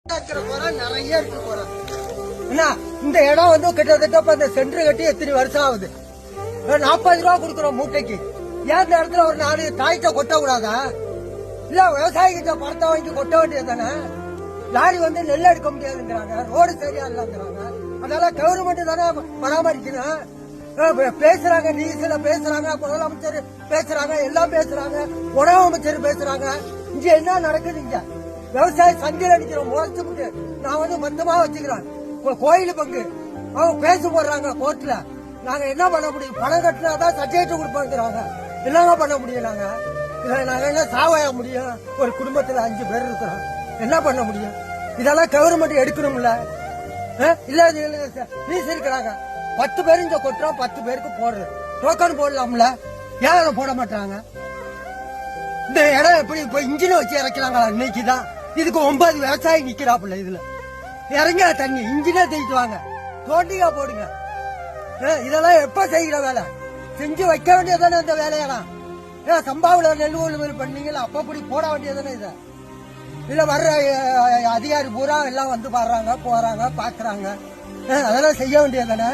நிறைய இருக்கு போறோம். இந்த இடம் வந்து கிட்டத்தட்ட இந்த சென்டர் கட்டி எத்தனை வருஷம் ஆகுது. 40 ரூபா கொடுக்குறோம் மூட்டைக்கு. ஏன் இந்த இடத்துல ஒரு 4 காய்ச்ச கொட்ட கூடாதா? இல்ல விவசாயி கிட்ட பணத்தை வாங்கி கொட்ட வேண்டியது தானே. லாரி வந்து நெல் எடுக்க முடியாதுங்கிறாங்க, ரோடு சரியா இல்லங்கிறாங்க. அதனால கவர்மெண்ட் தானே பராமரிக்கணும். பேசுறாங்க, நியூஸ்ல பேசுறாங்க, முதலமைச்சர் பேசுறாங்க, எல்லாம் பேசுறாங்க, உணவு அமைச்சர் பேசுறாங்க. இங்க என்ன நடக்குது? இங்க விவசாய சந்தையில் அடிக்கிறோம் முறைச்சு. நான் வந்து மொத்தமா வச்சுக்கிறேன் கோயில் பங்கு. அவங்க பேச போடுறாங்க கோர்ட்ல. நாங்க என்ன பண்ண முடியும்? பணம் கட்டினாதான் சர்டிபிகேட் கொடுப்பாங்கிறாங்க. என்னங்க பண்ண முடியும்? நாங்க என்ன சாவாய முடியும்? ஒரு குடும்பத்துல 5 பேர் இருக்கிறோம், என்ன பண்ண முடியும்? இதெல்லாம் கவர்மெண்ட் எடுக்கணும்ல. இல்ல நீஸ் இருக்கிறாங்க 10 பேர் இங்க கொட்டுறோம், 10 பேருக்கு போடுறோம். டோக்கன் போடலாம்ல, ஏன் அதை போட மாட்டாங்க? இந்த இடம் எப்படி இப்ப இன்ஜினை வச்சு இறக்கிறாங்களா? இன்னைக்குதான் இதுக்கு 9 விவசாயி நிக்கிறாப்புல. இதுல இறங்க தண்ணி இன்ஜினே தூக்கிட்டு வாங்க, தோண்டியா போடுங்க. இதெல்லாம் எப்ப செய்கிற வேலை? செஞ்சு வைக்க வேண்டியதானே இந்த வேலையெல்லாம். சம்பாவில நெல் கொள்முதல் பண்ணீங்களா? அப்படி போட வேண்டியதானே இதை. இதுல வர்ற அதிகாரி பூரா எல்லாம் வந்து பாடுறாங்க, போறாங்க, பாக்குறாங்க. அதெல்லாம் செய்ய வேண்டியதானே.